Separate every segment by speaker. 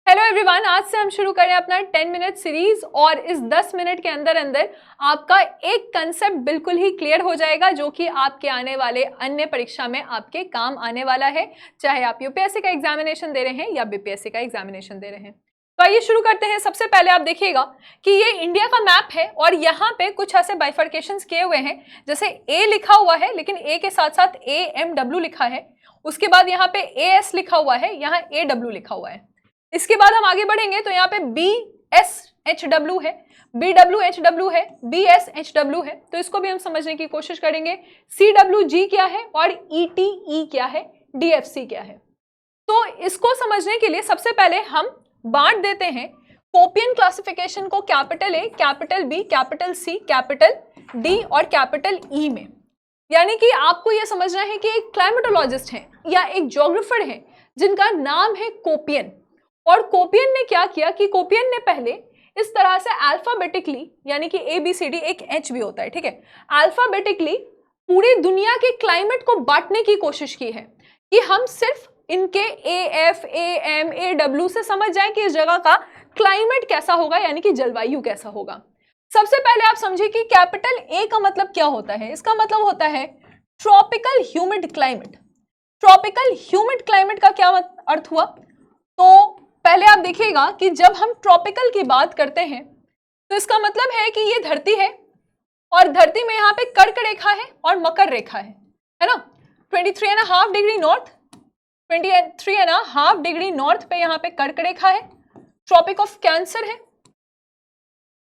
Speaker 1: Hello everyone, आज से हम शुरू करें अपना 10 मिनट सीरीज और इस 10 मिनट के अंदर अंदर आपका एक कंसेप्ट बिल्कुल ही क्लियर हो जाएगा जो कि आपके आने वाले अन्य परीक्षा में आपके काम आने वाला है, चाहे आप यूपीएससी का एग्जामिनेशन दे रहे हैं या बीपीएससी का एग्जामिनेशन दे रहे हैं। तो आइए शुरू करते हैं। सबसे पहले आप देखिएगा कि ये इंडिया का मैप है और यहाँ पे कुछ ऐसे बाइफर्केशंस किए हुए हैं, जैसे ए लिखा हुआ है लेकिन ए के साथ साथ AMW लिखा है, उसके बाद यहाँ पे AS लिखा हुआ है, यहाँ AW लिखा हुआ है। इसके बाद हम आगे बढ़ेंगे तो यहाँ पे BSHW है, BWHW है, BSHW है, तो इसको भी हम समझने की कोशिश करेंगे। CWG क्या है और ETE क्या है, DFC क्या है। तो इसको समझने के लिए सबसे पहले हम बांट देते हैं कोपियन क्लासिफिकेशन को capital A, capital B, capital C, capital D और कैपिटल E में। यानी कि आपको यह समझना है कि एक क्लाइमेटोलॉजिस्ट है या एक ज्योग्राफर है जिनका नाम है कोपियन, और कोपियन ने क्या किया कि कोपियन ने पहले इस तरह से अल्फाबेटिकली, यानी कि ABCD, एक H भी होता है, ठीक है, अल्फाबेटिकली पूरी दुनिया के क्लाइमेट को बांटने की कोशिश की है कि हम सिर्फ इनके AF, AM, AW से समझ जाएं कि इस जगह का क्लाइमेट कैसा होगा, यानी कि जलवायु कैसा होगा। सबसे पहले आप समझिए कि कैपिटल A का मतलब क्या होता है। इसका मतलब होता है tropical humid climate. Tropical humid climate का क्या अर्थ हुआ? तो पहले आप देखिएगा कि जब हम ट्रॉपिकल की बात करते हैं तो इसका मतलब है कि ये धरती है और धरती में यहाँ पे कर्क रेखा है और मकर रेखा है ना। 23.5 डिग्री नॉर्थ, 23.5 डिग्री नॉर्थ पे यहाँ पे कर्क रेखा है, ट्रॉपिक ऑफ कैंसर है,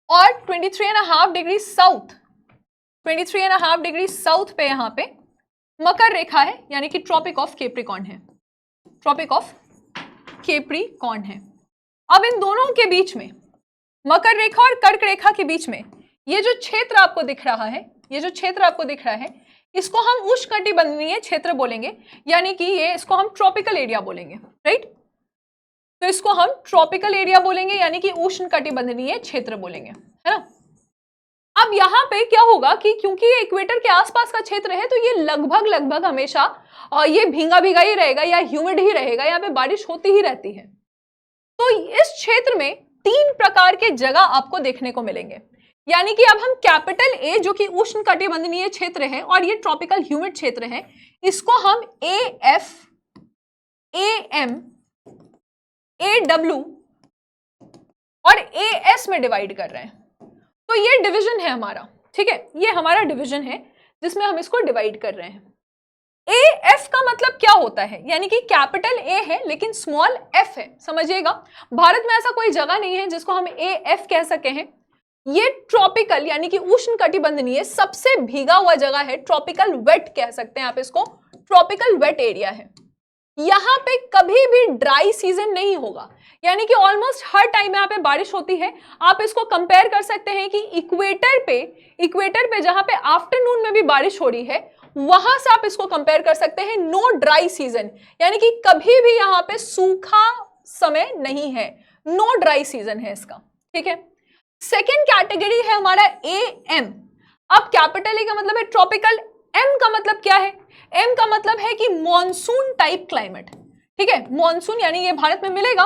Speaker 1: और 23.5 डिग्री साउथ, 23.5 डिग्री साउथ पे यहाँ पे मकर रेखा है, यानी कि ट्रॉपिक ऑफ कैप्रिकॉर्न है, ट्रॉपिक ऑफ कैप्रिकॉर्न है। अब इन दोनों के बीच में, मकर रेखा और कर्क रेखा के बीच में, ये जो क्षेत्र आपको दिख रहा है, ये जो क्षेत्र आपको दिख रहा है, इसको हम उष्णकटिबंधीय क्षेत्र बोलेंगे, यानी कि ये इसको हम ट्रॉपिकल एरिया बोलेंगे, राइट। तो इसको हम ट्रॉपिकल एरिया बोलेंगे, यानी कि उष्णकटिबंधीय क्षेत्र बोलेंगे, है ना। अब यहाँ पे क्या होगा कि क्योंकि ये इक्वेटर के आसपास का क्षेत्र है तो ये लगभग हमेशा ये भींगा भीगा ही रहेगा या ह्यूमिड ही रहेगा, यहाँ पे बारिश होती ही रहती है। तो इस क्षेत्र में 3 प्रकार के जगह आपको देखने को मिलेंगे, यानी कि अब हम कैपिटल A जो कि उष्णकटिबंधीय क्षेत्र है और ये ट्रॉपिकल ह्यूमिड क्षेत्र है, इसको हम AF, AM, AW और AS में डिवाइड कर रहे हैं। तो ये डिवीजन है हमारा, ठीक है, ये हमारा डिवीजन है जिसमें हम इसको डिवाइड कर रहे हैं। AF का मतलब क्या होता है, यानी कि कैपिटल A है लेकिन स्मॉल f है। समझिएगा, भारत में ऐसा कोई जगह नहीं है जिसको हम AF कह सके हैं। ये ट्रॉपिकल यानी कि उष्णकटिबंधीय सबसे भीगा हुआ जगह है, ट्रॉपिकल वेट कह सकते हैं आप इसको, ट्रॉपिकल वेट एरिया है। यहाँ पे कभी भी ड्राई सीजन नहीं होगा, यानी कि ऑलमोस्ट हर टाइम यहाँ पे बारिश होती है। आप इसको कंपेयर कर सकते हैं कि इक्वेटर पे जहां पे आफ्टरनून में भी बारिश हो रही है, वहां से आप इसको कंपेयर कर सकते हैं नो ड्राई सीजन, यानी कि कभी भी यहाँ पे सूखा समय नहीं है, नो ड्राई सीजन है इसका, ठीक है। सेकेंड कैटेगरी है हमारा AM। अब कैपिटल A का मतलब है ट्रॉपिकल, M का मतलब क्या है? M का मतलब है कि मॉनसून टाइप क्लाइमेट, ठीक है, मॉनसून यानी ये भारत में मिलेगा।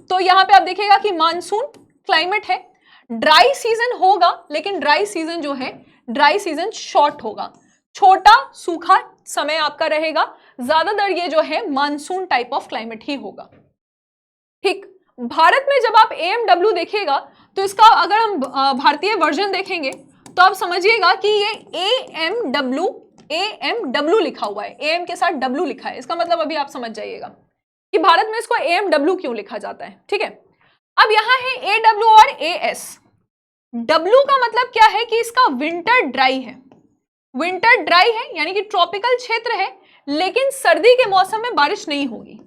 Speaker 1: तो यहां पे आप देखिएगा कि मॉनसून क्लाइमेट है, ड्राई सीजन होगा लेकिन ड्राई सीजन जो है, ड्राई सीजन शॉर्ट होगा, छोटा सूखा समय आपका रहेगा, ज्यादातर ये जो है मॉनसून टाइप ऑफ क्लाइमेट ही होगा, ठीक। भारत में जब आप AMW देखिएगा तो इसका अगर हम भारतीय वर्जन देखेंगे तो आप समझिएगा कि ये AMW लिखा हुआ है, AM के साथ W लिखा है। इसका मतलब अभी आप समझ जाइएगा कि भारत में इसको AMW क्यों लिखा जाता है, ठीक है। अब यहां है AW और AS। W का मतलब क्या है कि इसका विंटर ड्राई है, विंटर ड्राई है यानी कि ट्रॉपिकल क्षेत्र है लेकिन सर्दी के मौसम में बारिश नहीं होगी,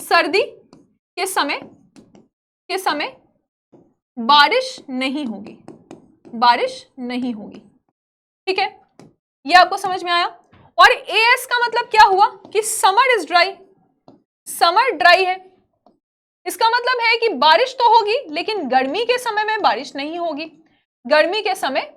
Speaker 1: सर्दी के समय बारिश नहीं होगी, बारिश नहीं होगी, ठीक है, ये आपको समझ में आया। और AS का मतलब क्या हुआ कि summer is dry, summer dry है, इसका मतलब है कि बारिश तो होगी लेकिन गर्मी के समय में बारिश नहीं होगी, गर्मी के समय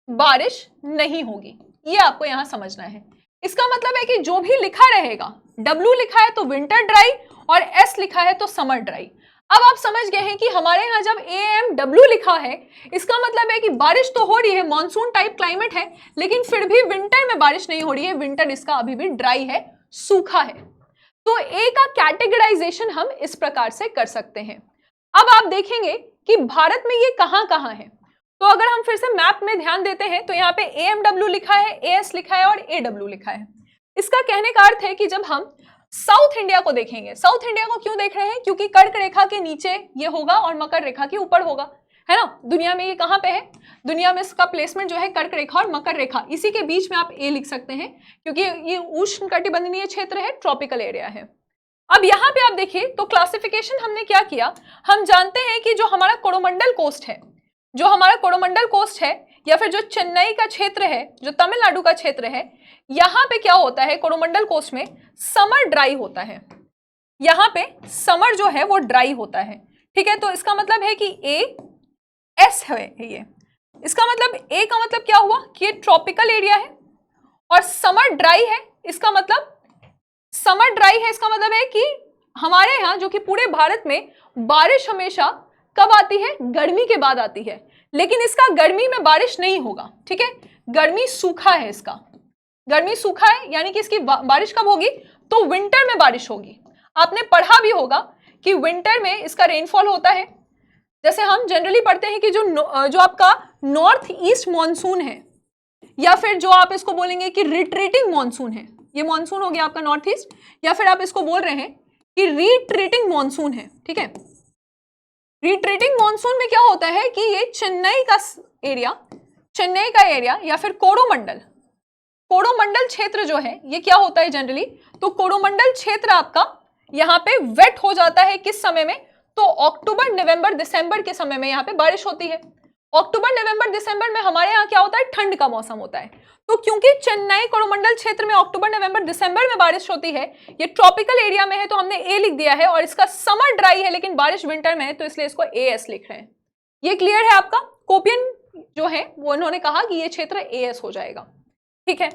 Speaker 1: बारिश नहीं होगी, ये आपको यहां समझना है। इसका मतलब है कि जो भी लिखा रहेगा, W लिखा है तो विंटर ड्राई और S लिखा है तो समर ड्राई। अब आप समझ गए हैं कि हमारे यहाँ जब AMW लिखा है, इसका मतलब है कि बारिश तो हो रही है, मॉनसून टाइप क्लाइमेट है, लेकिन फिर भी विंटर में बारिश नहीं हो रही है, विंटर इसका अभी भी ड्राई है, सूखा है। तो ए का कैटेगराइजेशन हम इस प्रकार से कर सकते हैं। अब आप देखेंगे कि भारत में ये कहां कहां है। तो अगर हम फिर से मैप में ध्यान देते हैं तो यहाँ पे AMW लिखा है, AS लिखा है और AW लिखा है। इसका कहने का अर्थ है कि जब हम साउथ इंडिया को देखेंगे, साउथ इंडिया को क्यों देख रहे हैं, क्योंकि कर्क रेखा के नीचे ये होगा और मकर रेखा के ऊपर होगा, है ना। दुनिया में ये कहां पे है, दुनिया में इसका प्लेसमेंट जो है कर्क रेखा और मकर रेखा, इसी के बीच में आप ए लिख सकते हैं, क्योंकि ये उष्णकटिबंधीय क्षेत्र है, ट्रॉपिकल एरिया है। अब यहाँ पे आप देखिए तो क्लासिफिकेशन हमने क्या किया, हम जानते हैं कि जो हमारा कोरोमंडल कोस्ट है, जो हमारा कोरोमंडल कोस्ट है या फिर जो चेन्नई का क्षेत्र है, जो तमिलनाडु का क्षेत्र है, यहाँ पे क्या होता है, कोरोमंडल कोस्ट में समर ड्राई होता है, यहाँ पे समर जो है वो ड्राई होता है, ठीक है। तो इसका मतलब है कि AS है ये, इसका मतलब ए का मतलब क्या हुआ कि ये ट्रॉपिकल एरिया है और समर ड्राई है, इसका मतलब समर ड्राई है, इसका मतलब है कि हमारे यहाँ जो कि पूरे भारत में बारिश हमेशा कब आती है, गर्मी के बाद आती है, लेकिन इसका गर्मी में बारिश नहीं होगा, ठीक है। गर्मी सूखा है, इसका गर्मी सूखा है, यानी कि इसकी बारिश कब होगी, तो विंटर में बारिश होगी। आपने पढ़ा भी होगा कि विंटर में इसका रेनफॉल होता है, जैसे हम जनरली पढ़ते हैं कि जो आपका नॉर्थ ईस्ट मॉनसून है, या फिर जो आप इसको बोलेंगे कि रिट्रीटिंग मॉनसून है, ये मॉनसून हो गया आपका नॉर्थ ईस्ट, या फिर आप इसको बोल रहे हैं कि रिट्रीटिंग मॉनसून है, ठीक है। रिट्रीटिंग मॉनसून में क्या होता है कि ये चेन्नई का एरिया या फिर कोरोमंडल क्षेत्र जो है, ये क्या होता है जनरली, तो कोरोमंडल क्षेत्र आपका यहाँ पे वेट हो जाता है किस समय में, तो अक्टूबर नवंबर दिसंबर के समय में यहाँ पे बारिश होती है। अक्टूबर नवंबर दिसंबर में हमारे यहाँ क्या होता है, ठंड का मौसम होता है। तो क्योंकि चेन्नई कोरोमंडल क्षेत्र में अक्टूबर नवंबर दिसंबर में बारिश होती है, ये ट्रॉपिकल एरिया में है, तो हमने ए लिख दिया है, और इसका समर ड्राई है लेकिन बारिश विंटर में है, तो इसलिए इसको AS लिख रहे हैं। ये क्लियर है आपका। कोपियन जो है वो उन्होंने कहा कि ये क्षेत्र AS हो जाएगा, ठीक है,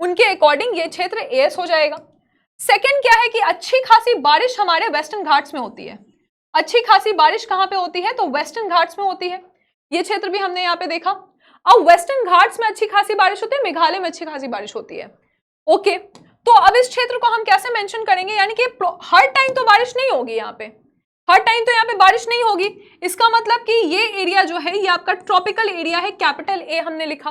Speaker 1: उनके अकॉर्डिंग ये क्षेत्र AS हो जाएगा। सेकेंड क्या है कि अच्छी खासी बारिश हमारे वेस्टर्न घाट्स में होती है। अच्छी खासी बारिश कहां पे होती है, तो वेस्टर्न घाट्स में होती है, ये क्षेत्र भी हमने यहाँ पे देखा। अब वेस्टर्न घाट्स में अच्छी खासी बारिश होती है, मेघालय में अच्छी खासी बारिश होती है, ओके। तो अब इस क्षेत्र को हम कैसे मेंशन करेंगे, यानी कि हर टाइम तो बारिश नहीं होगी यहाँ पे, हर टाइम तो यहाँ पे बारिश नहीं होगी, इसका मतलब कि ये एरिया जो है ये आपका ट्रॉपिकल एरिया है, कैपिटल A हमने लिखा,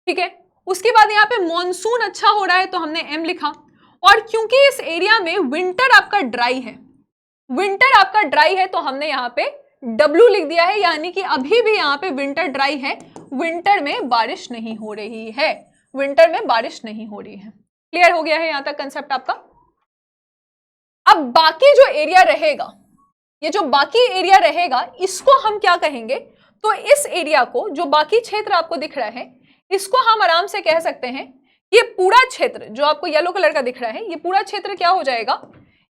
Speaker 1: ठीक है। उसके बाद यहाँ पे मॉनसून अच्छा हो रहा है तो हमने M लिखा, और क्योंकि इस एरिया में विंटर आपका ड्राई है, विंटर आपका ड्राई है, तो हमने यहाँ पे W लिख दिया है, यानी कि अभी भी यहाँ पे विंटर ड्राई है, विंटर में बारिश नहीं हो रही है, विंटर में बारिश नहीं हो रही है। क्लियर हो गया है यहां तक कंसेप्ट आपका। अब बाकी जो एरिया रहेगा, ये जो बाकी एरिया रहेगा, इसको हम क्या कहेंगे, तो इस एरिया को, जो बाकी क्षेत्र आपको दिख रहा है, इसको हम आराम से कह सकते हैं, ये पूरा क्षेत्र जो आपको येलो कलर का दिख रहा है, ये पूरा क्षेत्र क्या हो जाएगा,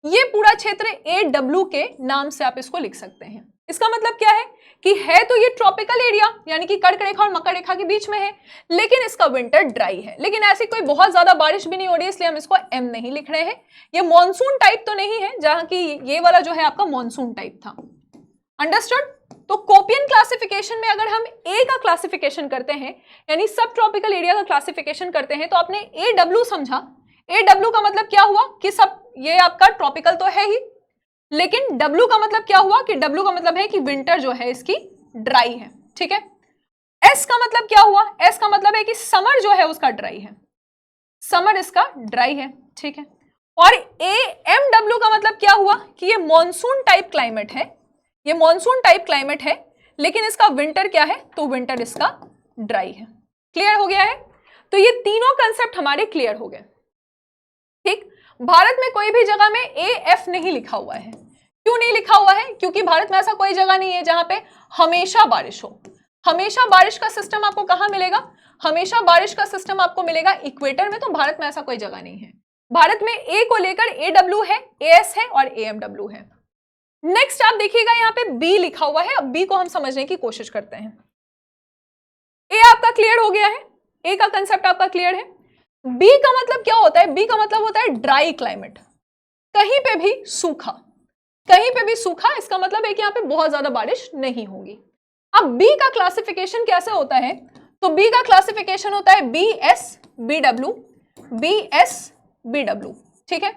Speaker 1: ये पूरा क्षेत्र AW के नाम से आप इसको लिख सकते हैं। इसका मतलब क्या है कि है तो ये ट्रॉपिकल एरिया, यानी कि कर्क रेखा और मकर रेखा के बीच में है, लेकिन इसका विंटर ड्राई है, लेकिन ऐसी कोई बहुत ज्यादा बारिश भी नहीं हो रही, इसलिए हम इसको M नहीं लिख रहे हैं। ये मॉनसून टाइप तो नहीं है, जहां की ये वाला जो है आपका मॉनसून टाइप था। अंडरस्टूड। तो कोपियन क्लासिफिकेशन में अगर हम A का क्लासिफिकेशन करते हैं, यानी सब ट्रॉपिकल एरिया का क्लासिफिकेशन करते हैं, तो आपने AW समझा। AW का मतलब क्या हुआ कि सब ये आपका ट्रॉपिकल तो है ही, लेकिन W का मतलब क्या हुआ कि W का मतलब है कि विंटर जो है इसकी ड्राई है, ठीक है। S का मतलब क्या हुआ, S का मतलब है कि समर जो है उसका ड्राई है, समर इसका ड्राई है, ठीक है। और AMW का मतलब क्या हुआ कि ये मॉनसून टाइप क्लाइमेट है, ये मॉनसून टाइप क्लाइमेट है, लेकिन इसका विंटर क्या है, तो विंटर इसका ड्राई है। क्लियर हो गया है। तो ये तीनों कंसेप्ट हमारे क्लियर हो गए, ठीक। भारत में कोई भी जगह में AF नहीं लिखा हुआ है। क्यों नहीं लिखा हुआ है, क्योंकि भारत में ऐसा कोई जगह नहीं है जहां पे हमेशा बारिश हो। हमेशा बारिश का सिस्टम आपको कहां मिलेगा, हमेशा बारिश का सिस्टम आपको मिलेगा इक्वेटर में, तो भारत में ऐसा कोई जगह नहीं है। भारत में A को लेकर AW है, AS है और AMW है। नेक्स्ट आप देखिएगा यहाँ पे B लिखा हुआ है, अब B को हम समझने की कोशिश करते हैं। A आपका क्लियर हो गया है, A का कंसेप्ट आपका क्लियर है। B का मतलब क्या होता है, B का मतलब होता है ड्राई क्लाइमेट, कहीं पे भी सूखा, कहीं पे भी सूखा, इसका मतलब है कि यहाँ पे बहुत ज्यादा बारिश नहीं होगी। अब बी का क्लासिफिकेशन कैसे होता है? तो बी का क्लासिफिकेशन होता है BSBW, BSBW, ठीक है।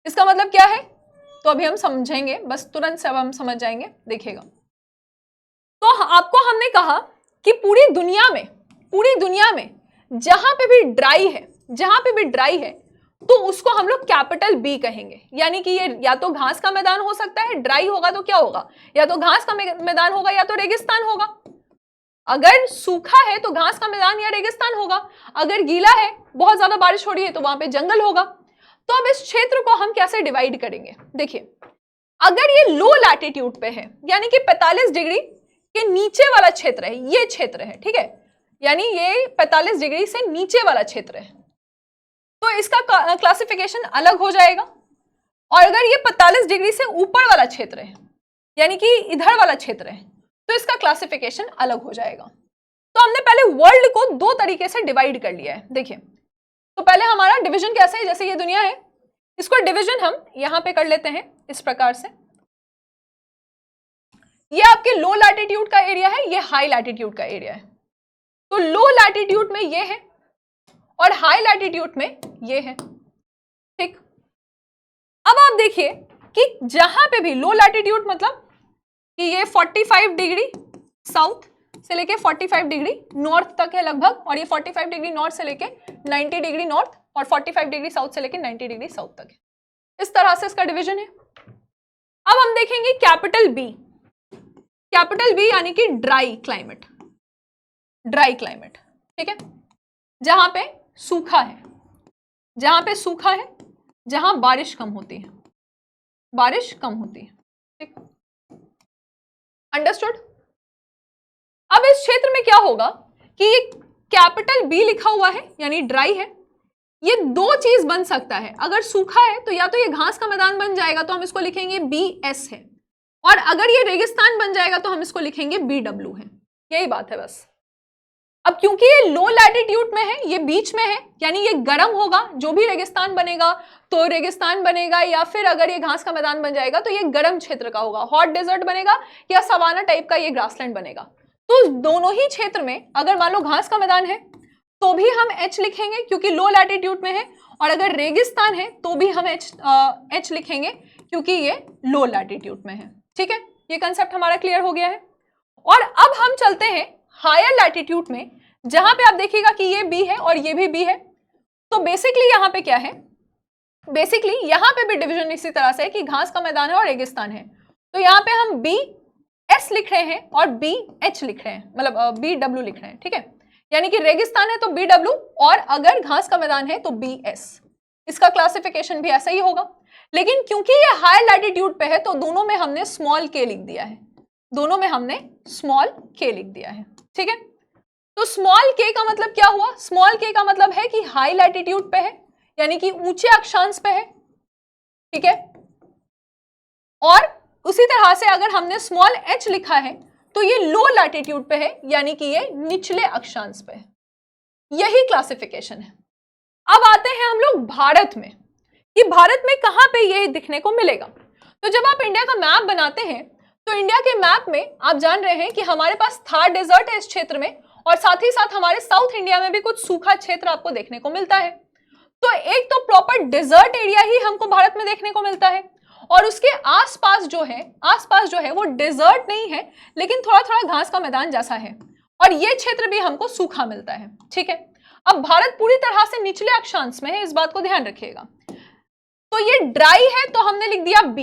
Speaker 1: इसका मतलब क्या है तो अभी हम समझेंगे, बस तुरंत से अब हम समझ जाएंगे, देखिएगा। तो आपको हमने कहा कि पूरी दुनिया में जहां पे भी ड्राई है तो उसको हम लोग कैपिटल बी कहेंगे। यानी कि ये या तो घास का मैदान हो सकता है, ड्राई होगा तो क्या होगा, या तो घास का मैदान होगा या तो रेगिस्तान होगा। अगर सूखा है तो घास का मैदान या रेगिस्तान होगा, अगर गीला है, बहुत ज्यादा बारिश हो रही है तो वहां पे जंगल होगा। तो अब इस क्षेत्र को हम कैसे डिवाइड करेंगे? देखिए, अगर ये लो लैटिट्यूड पे है, यानी कि 45 डिग्री के नीचे वाला क्षेत्र है, ये क्षेत्र है, ठीक है, यानी ये 45 डिग्री से नीचे वाला क्षेत्र है, तो इसका क्लासिफिकेशन अलग हो जाएगा। और अगर ये 45 डिग्री से ऊपर वाला क्षेत्र है, यानी कि इधर वाला क्षेत्र है, तो इसका क्लासिफिकेशन अलग हो जाएगा। तो हमने पहले वर्ल्ड को दो तरीके से डिवाइड कर लिया है। देखिए, तो पहले हमारा डिवीजन कैसे है, जैसे ये दुनिया है, इसको डिवीजन हम यहां पे कर लेते हैं इस प्रकार से। ये आपके लो लैटिट्यूड का एरिया है, ये हाई लैटिट्यूड का एरिया है। तो लो लैटिट्यूड में ये है और हाई लैटिट्यूड में ये है, ठीक। अब आप देखिए कि जहां पे भी लो लैटिट्यूड मतलब कि ये 45 डिग्री साउथ से लेके 45 डिग्री नॉर्थ तक है लगभग, और ये 45 डिग्री नॉर्थ से लेके 90 डिग्री नॉर्थ और 45 डिग्री साउथ से लेके 90 डिग्री साउथ तक है। इस तरह से इसका डिवीजन है। अब हम देखेंगे कैपिटल बी यानी कि ड्राई क्लाइमेट, ठीक है, जहां पे सूखा है, जहां बारिश कम होती है, ठीक, अंडरस्टूड। अब इस क्षेत्र में क्या होगा कि ये कैपिटल बी लिखा हुआ है यानी ड्राई है, ये दो चीज बन सकता है। अगर सूखा है तो या तो ये घास का मैदान बन जाएगा तो हम इसको लिखेंगे BS है, और अगर ये रेगिस्तान बन जाएगा तो हम इसको लिखेंगे BW है। यही बात है बस। अब क्योंकि ये लो लैटिट्यूड में है, ये बीच में है, यानी ये गर्म होगा, जो भी रेगिस्तान बनेगा तो रेगिस्तान बनेगा, या फिर अगर ये घास का मैदान बन जाएगा तो ये गर्म क्षेत्र का होगा, हॉट डेजर्ट बनेगा या सवाना टाइप का ये ग्रासलैंड बनेगा। तो दोनों ही क्षेत्र में अगर मान लो घास का मैदान है तो भी हम H लिखेंगे क्योंकि लो लैटिट्यूड में है, और अगर रेगिस्तान है तो भी हम H लिखेंगे क्योंकि ये लो लैटिट्यूड में है, ठीक है। ये कंसेप्ट हमारा क्लियर हो गया है। और अब हम चलते हैं हायर लैटिट्यूड में, जहां पे आप देखिएगा कि ये B है और ये भी B है। तो बेसिकली यहाँ पे क्या है, बेसिकली यहाँ पे भी डिवीजन इसी तरह से है कि घास का मैदान है और रेगिस्तान है। तो यहाँ पे हम BS लिख रहे हैं और BH लिख रहे हैं, मतलब BW लिख रहे हैं, ठीक है। यानी कि रेगिस्तान है तो BW और अगर घास का मैदान है तो BS। इसका क्लासिफिकेशन भी ऐसा ही होगा, लेकिन क्योंकि ये हाई लैटिट्यूड पे है तो दोनों में हमने स्मॉल k लिख दिया है, ठीक है। तो स्मॉल k का मतलब क्या हुआ, स्मॉल k का मतलब है कि हाई लैटिट्यूड पे है, यानी कि ऊंचे अक्षांश पे है, ठीक है। और उसी तरह से अगर हमने स्मॉल h लिखा है तो ये लो लैटिट्यूड पे है, यानी कि ये निचले अक्षांश पे है। यही क्लासिफिकेशन है। अब आते हैं हम लोग भारत में, कि भारत में कहां पे ये दिखने को मिलेगा। तो जब आप इंडिया का मैप बनाते हैं तो इंडिया के मैप में आप जान रहे हैं कि हमारे पास थार डेजर्ट है इस क्षेत्र में, और साथ ही साथ हमारे साउथ इंडिया में भी कुछ सूखा क्षेत्र आपको देखने को मिलता है। तो एक तो प्रॉपर डेजर्ट एरिया ही हमको भारत में देखने को मिलता है, और उसके आसपास जो है वो डेजर्ट नहीं है, लेकिन थोड़ा थोड़ा घास का मैदान जैसा है, और ये क्षेत्र भी हमको सूखा मिलता है, ठीक है। अब भारत पूरी तरह से निचले अक्षांश में है, इस बात को ध्यान रखिएगा। तो ये ड्राई है तो हमने लिख दिया B,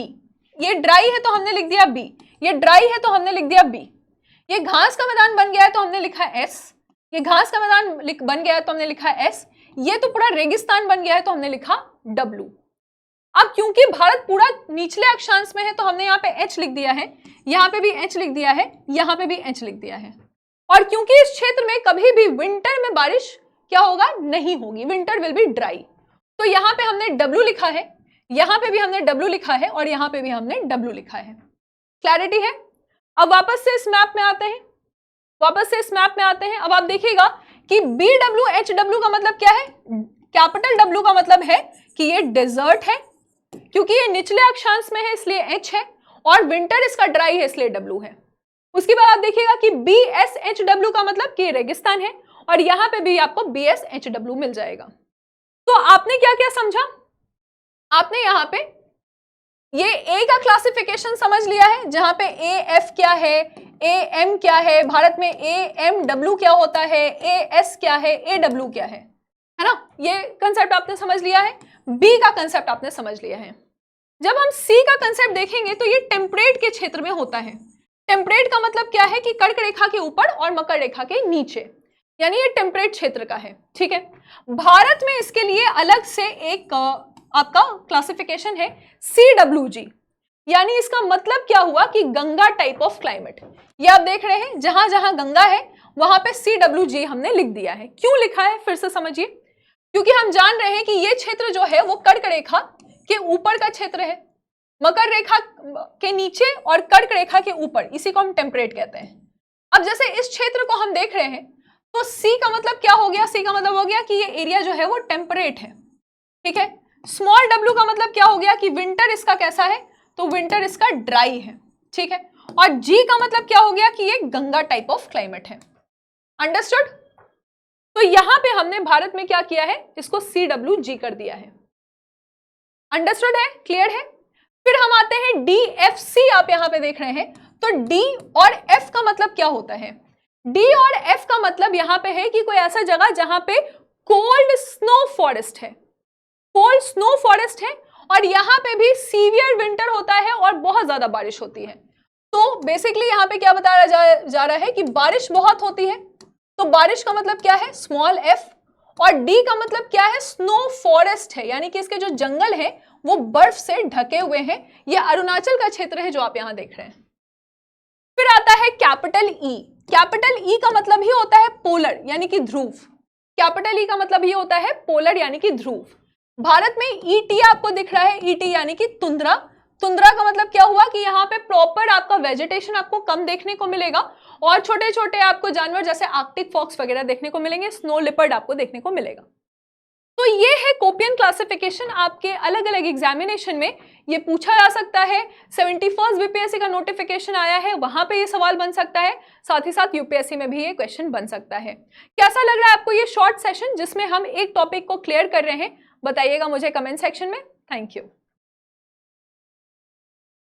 Speaker 1: ये ड्राई है तो हमने लिख दिया B, ये ड्राई है तो हमने लिख दिया B, ये घास का मैदान बन गया है तो हमने लिखा S, ये घास का मैदान बन गया है तो हमने लिखा S, ये तो पूरा रेगिस्तान बन गया है तो हमने लिखा W। अब क्योंकि भारत पूरा निचले अक्षांश में है तो हमने यहाँ पे H लिख दिया है, यहाँ पे भी H लिख दिया है, यहाँ पे भी H लिख दिया है। और क्योंकि इस क्षेत्र में कभी भी विंटर में बारिश क्या होगा, नहीं होगी, विंटर विल बी ड्राई, तो यहाँ पे हमने W लिखा है, यहाँ पे भी हमने W लिखा है, और यहाँ पे भी हमने W लिखा है। क्लैरिटी है। अब वापस से इस मैप में आते हैं, अब आप देखिएगा कि BWHW का मतलब क्या है, कैपिटल W का मतलब है कि ये डेजर्ट है, क्योंकि ये निचले अक्षांश में है इसलिए H है, और विंटर इसका ड्राई है इसलिए डब्लू है। उसके बाद आप देखिएगा कि BSHW का मतलब कि रेगिस्तान है, और यहां पे भी आपको BSHW मिल जाएगा। तो आपने क्या क्या समझा, आपने यहां पे ये ए का क्लासिफिकेशन समझ लिया है, जहां पे AF क्या है, AM क्या है, भारत में AMW क्या होता है, AS क्या है, AW क्या है ना, ये कंसेप्ट आपने समझ लिया है। बी का कंसेप्ट आपने समझ लिया है। जब हम सी का कंसेप्ट देखेंगे तो ये टेम्परेट के क्षेत्र में होता है। टेम्परेट का मतलब क्या है कि कर्क रेखा के ऊपर और मकर रेखा के नीचे, यानी ये टेम्परेट क्षेत्र का है, ठीक है। भारत में इसके लिए अलग से एक आपका क्लासिफिकेशन है CWG, यानी इसका मतलब क्या हुआ कि गंगा टाइप ऑफ क्लाइमेट। ये आप देख रहे हैं जहां जहां गंगा है वहां पे CWG हमने लिख दिया है। क्यों लिखा है फिर से समझिए, क्योंकि हम जान रहे हैं कि ये क्षेत्र जो है वो कर्क रेखा के ऊपर का क्षेत्र है, मकर रेखा के नीचे और कर्क रेखा के ऊपर, इसी को हम टेम्परेट कहते हैं। अब जैसे इस क्षेत्र को हम देख रहे हैं तो सी का मतलब क्या हो गया, सी का मतलब हो गया कि ये एरिया जो है वो टेम्परेट है, ठीक है। स्मॉल w का मतलब क्या हो गया कि विंटर इसका कैसा है, तो विंटर इसका ड्राई है, ठीक है। और जी का मतलब क्या हो गया कि ये गंगा टाइप ऑफ क्लाइमेट है। अंडरस्टूड। तो यहां पे हमने भारत में क्या किया है, इसको CWG कर दिया है। अंडरस्टूड है, क्लियर है। फिर हम आते हैं DFC, आप यहां पे देख रहे हैं, तो D और F का मतलब क्या होता है। D और F का मतलब यहां पे है कि कोई ऐसा जगह जहां पे कोल्ड स्नो फॉरेस्ट है, कोल्ड स्नो फॉरेस्ट है, और यहां पे भी सीवियर विंटर होता है और बहुत ज्यादा बारिश होती है। तो बेसिकली यहां पे क्या बताया जा रहा है कि बारिश बहुत होती है, तो बारिश का मतलब क्या है, स्मॉल f, और डी का मतलब क्या है, स्नो फॉरेस्ट है, यानी कि इसके जो जंगल है वो बर्फ से ढके हुए हैं। ये अरुणाचल का क्षेत्र है जो आप यहां देख रहे हैं। फिर आता है कैपिटल ई। कैपिटल ई का मतलब ही होता है पोलर, यानी कि ध्रुव। कैपिटल ई का मतलब ही होता है पोलर यानी कि ध्रुव। भारत में ईटी आपको दिख रहा है, ईटी यानी कि तुंद्रा। तुंद्रा का मतलब क्या हुआ कि यहाँ पे प्रॉपर आपका वेजिटेशन आपको कम देखने को मिलेगा, और छोटे छोटे आपको जानवर जैसे आर्कटिक फॉक्स वगैरह देखने को मिलेंगे, स्नो लिपर्ड आपको देखने को मिलेगा। तो ये है कोपियन क्लासिफिकेशन। आपके अलग अलग एग्जामिनेशन में ये पूछा जा सकता है। 71st बीपीएससी का नोटिफिकेशन आया है, वहां पे ये सवाल बन सकता है, साथ ही साथ यूपीएससी में भी ये क्वेश्चन बन सकता है। कैसा लग रहा है आपको ये शॉर्ट सेशन जिसमें हम एक टॉपिक को क्लियर कर रहे हैं, बताइएगा मुझे कमेंट सेक्शन में। Thank you.